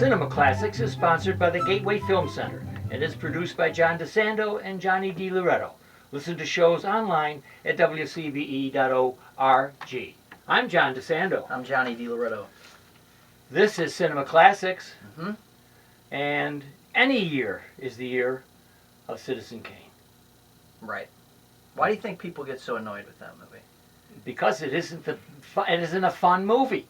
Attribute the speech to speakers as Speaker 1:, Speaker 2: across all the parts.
Speaker 1: Cinema Classics is sponsored by the Gateway Film Center and is produced by John DeSando and Johnny DiLoretto. Listen to shows online at wcbe.org. I'm John DeSando.
Speaker 2: I'm Johnny DiLoretto.
Speaker 1: This is Cinema Classics,
Speaker 2: Mm-hmm.
Speaker 1: and any year is the year of Citizen Kane.
Speaker 2: Right. Why do you think people get so annoyed with that movie?
Speaker 1: Because it isn't a fun movie.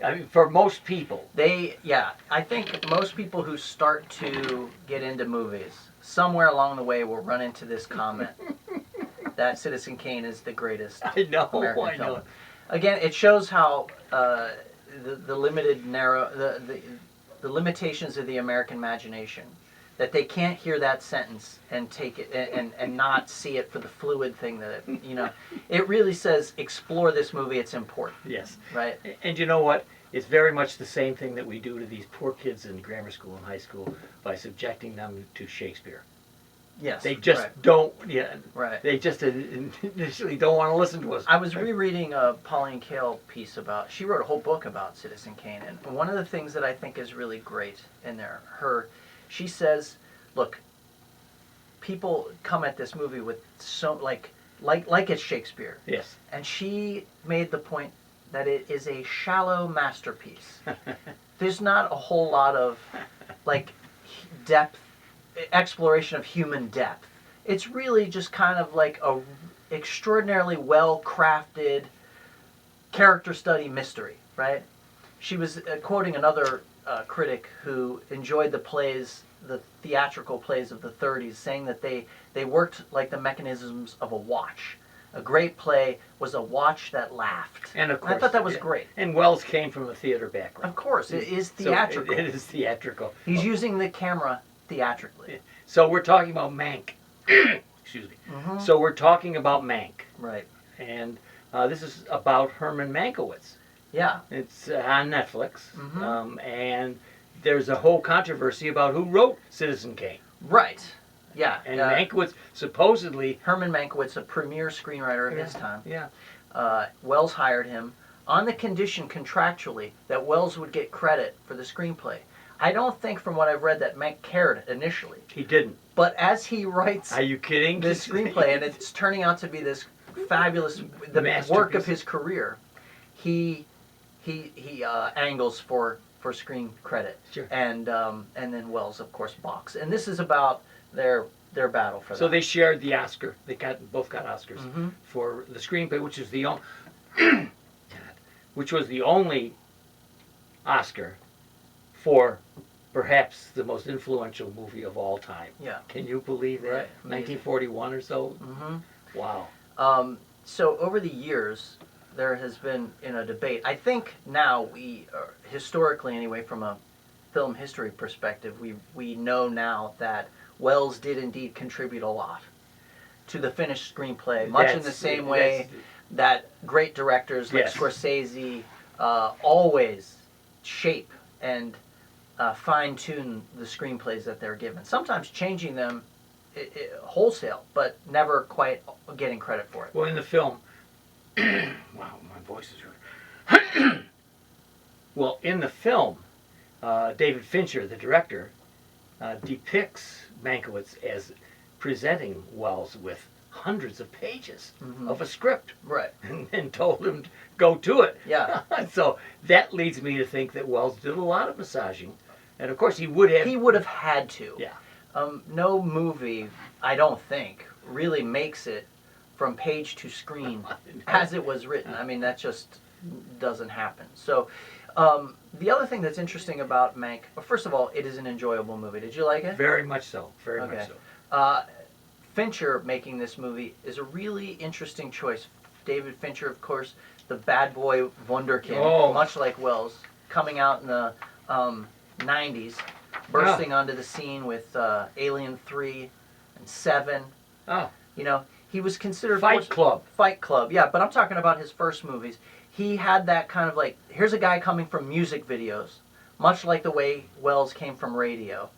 Speaker 1: I mean, for most people.
Speaker 2: I think most people who start to get into movies, somewhere along the way will run into this comment that Citizen Kane is the greatest American film. Again, it shows how the limitations of the American imagination, that they can't hear that sentence and take it and not see it for the fluid thing that it really says explore this movie, it's important.
Speaker 1: Yes.
Speaker 2: Right.
Speaker 1: And you know what? It's very much the same thing that we do to these poor kids in grammar school and high school by subjecting them to Shakespeare.
Speaker 2: Yes.
Speaker 1: They just don't. Yeah.
Speaker 2: Right.
Speaker 1: They just initially don't want to listen to us.
Speaker 2: I was rereading a Pauline Kael piece she wrote a whole book about Citizen Kane, and one of the things that I think is really great in there, she says, look, people come at this movie with so like it's Shakespeare.
Speaker 1: Yes.
Speaker 2: And she made the point that it is a shallow masterpiece. There's not a whole lot of depth, exploration of human depth. It's really just kind of like a extraordinarily well-crafted character study mystery, right? She was quoting another critic who enjoyed the theatrical plays of the 30s, saying that they worked like the mechanisms of a watch. A great play was a watch that laughed.
Speaker 1: And of course,
Speaker 2: I thought that was great.
Speaker 1: And Wells came from a theater background.
Speaker 2: Of course, it is theatrical.
Speaker 1: So it is theatrical.
Speaker 2: He's using the camera theatrically.
Speaker 1: So we're talking about Mank. Excuse me.
Speaker 2: Mm-hmm.
Speaker 1: So we're talking about Mank.
Speaker 2: Right.
Speaker 1: And this is about Herman Mankiewicz.
Speaker 2: Yeah.
Speaker 1: It's on Netflix.
Speaker 2: Mm-hmm.
Speaker 1: And there's a whole controversy about who wrote Citizen Kane.
Speaker 2: Right. Yeah.
Speaker 1: And Mankiewicz supposedly...
Speaker 2: Herman Mankiewicz, a premier screenwriter of his time.
Speaker 1: Yeah.
Speaker 2: Wells hired him on the condition contractually that Wells would get credit for the screenplay. I don't think, from what I've read, that Mank cared initially.
Speaker 1: He didn't.
Speaker 2: But as he writes...
Speaker 1: Are you kidding?
Speaker 2: This screenplay, and it's turning out to be this fabulous... the work of his career, he angles for screen credit.
Speaker 1: Sure.
Speaker 2: And then Wells, of course, balks. And this is about their battle for that.
Speaker 1: So they shared the Oscar. They both got Oscars for the screenplay, which is the only Oscar for perhaps the most influential movie of all time.
Speaker 2: Yeah.
Speaker 1: Can you believe that?
Speaker 2: Right.
Speaker 1: 1941 or so.
Speaker 2: Mm-hmm.
Speaker 1: Wow.
Speaker 2: So over the years, there has been a debate. I think now we, historically anyway, from a film history perspective, we know now that Wells did indeed contribute a lot to the finished screenplay, much in the same way that great directors like Scorsese always shape and fine-tune the screenplays that they're given. Sometimes changing them wholesale, but never quite getting credit for it.
Speaker 1: Well, in the film, wow, my voice is really... Well, in the film, David Fincher, the director, depicts Mankiewicz as presenting Wells with hundreds of pages of a script.
Speaker 2: Right.
Speaker 1: And told him to go to it.
Speaker 2: Yeah.
Speaker 1: So that leads me to think that Wells did a lot of massaging. And of course he would have...
Speaker 2: He would have had to.
Speaker 1: Yeah.
Speaker 2: No movie, I don't think, really makes it from page to screen as it was written. I mean, that just doesn't happen. So... the other thing that's interesting about Mank, well, first of all, it is an enjoyable movie. Did you like it?
Speaker 1: Very much so. Very much so.
Speaker 2: Fincher making this movie is a really interesting choice. David Fincher, of course, the bad boy wunderkind, much like Wells, coming out in the 90s, bursting onto the scene with Alien 3 and 7.
Speaker 1: Oh.
Speaker 2: He was considered...
Speaker 1: Fight Club,
Speaker 2: yeah, but I'm talking about his first movies. He had that kind of here's a guy coming from music videos, much like the way Wells came from radio.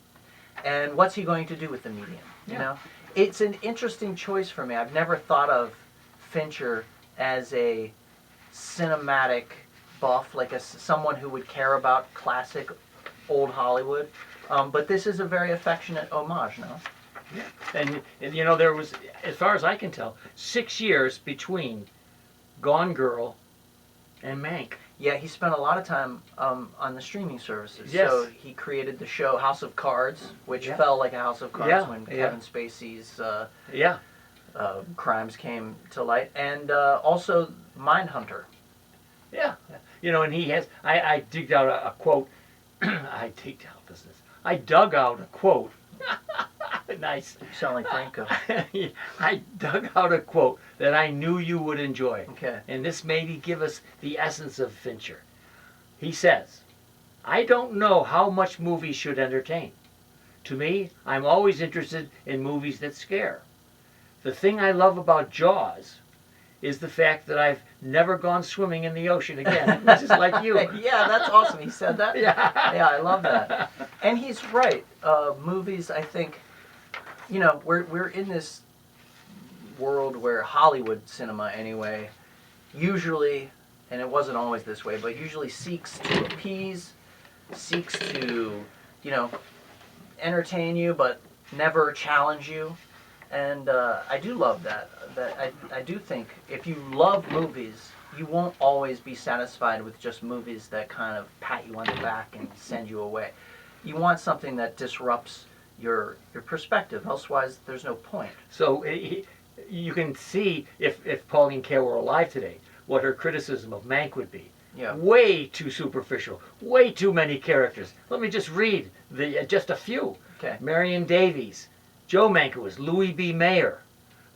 Speaker 2: And what's he going to do with the medium, you know? It's an interesting choice for me. I've never thought of Fincher as a cinematic buff, someone who would care about classic old Hollywood. But this is a very affectionate homage, no?
Speaker 1: Yeah. And you know, there was, as far as I can tell, 6 years between Gone Girl and Mank.
Speaker 2: Yeah, he spent a lot of time on the streaming services.
Speaker 1: Yes.
Speaker 2: So he created the show House of Cards, which
Speaker 1: Yeah.
Speaker 2: fell like a house of cards
Speaker 1: Yeah,
Speaker 2: when
Speaker 1: yeah.
Speaker 2: Kevin Spacey's
Speaker 1: Yeah.
Speaker 2: crimes came to light, and also Mindhunter.
Speaker 1: Yeah. You know, and he has, I digged out a quote. I dug out a quote. Nice.
Speaker 2: You sound like Franco.
Speaker 1: I dug out a quote that I knew you would enjoy.
Speaker 2: Okay.
Speaker 1: And this maybe give us the essence of Fincher. He says, I don't know how much movies should entertain. To me, I'm always interested in movies that scare. The thing I love about Jaws is the fact that I've never gone swimming in the ocean again, which is like you.
Speaker 2: Yeah, that's awesome. He said that?
Speaker 1: Yeah.
Speaker 2: Yeah, I love that. And he's right. Movies, I think, you know, we're in this world where Hollywood cinema, anyway, usually, and it wasn't always this way, but usually seeks to appease, seeks to, you know, entertain you, but never challenge you. And I do love that. I do think if you love movies, you won't always be satisfied with just movies that kind of pat you on the back and send you away. You want something that disrupts your perspective. Otherwise, there's no point.
Speaker 1: So you can see if Pauline Kael were alive today, what her criticism of Mank would be.
Speaker 2: Yeah.
Speaker 1: Way too superficial. Way too many characters. Let me just read just a few.
Speaker 2: Okay.
Speaker 1: Marion Davies, Joe Mankiewicz, Louis B. Mayer,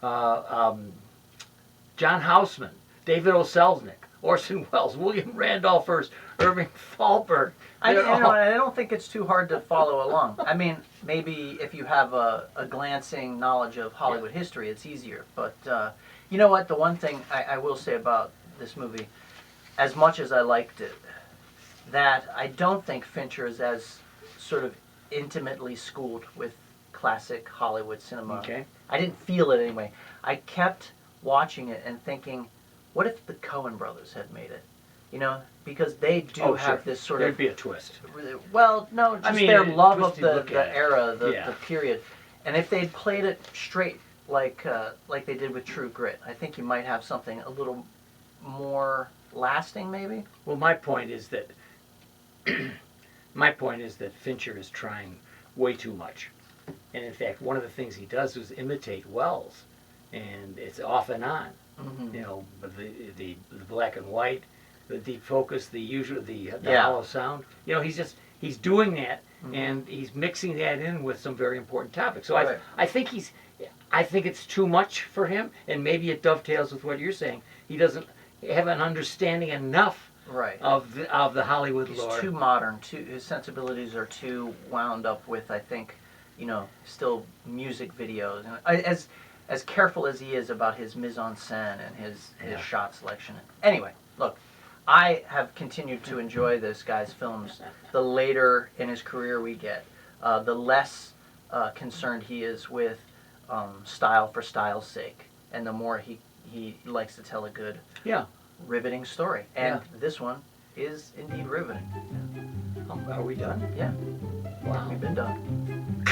Speaker 1: John Houseman, David O. Selznick, Orson Welles, William Randolph Hearst, Irving Thalberg.
Speaker 2: I don't think it's too hard to follow along. I mean, maybe if you have a glancing knowledge of Hollywood history, it's easier. But you know what? The one thing I will say about this movie, as much as I liked it, that I don't think Fincher is as sort of intimately schooled with classic Hollywood cinema.
Speaker 1: Okay.
Speaker 2: I didn't feel it anyway. I kept watching it and thinking, what if the Coen brothers had made it? You know, because they do have this sort
Speaker 1: There'd
Speaker 2: of...
Speaker 1: be a twist.
Speaker 2: Well, no, just their love of the era, the period. And if they'd played it straight like they did with True Grit, I think you might have something a little more lasting, maybe?
Speaker 1: Well, my point is that Fincher is trying way too much. And in fact, one of the things he does is imitate Wells, and it's off and on.
Speaker 2: Mm-hmm.
Speaker 1: You know, the black and white, the deep focus, the hollow sound. You know, he's doing that,
Speaker 2: mm-hmm.
Speaker 1: and he's mixing that in with some very important topics. So
Speaker 2: right.
Speaker 1: I think it's too much for him, and maybe it dovetails with what you're saying. He doesn't have an understanding enough
Speaker 2: right.
Speaker 1: of the Hollywood lore.
Speaker 2: He's too modern. His sensibilities are too wound up with, I think, you know, still music videos. As careful as he is about his mise-en-scène and his shot selection. Anyway, look, I have continued to enjoy this guy's films. The later in his career we get, the less concerned he is with style for style's sake, and the more he likes to tell a good, riveting story. And this one is indeed riveting.
Speaker 1: Are we done?
Speaker 2: Yeah.
Speaker 1: Wow.
Speaker 2: We've been done.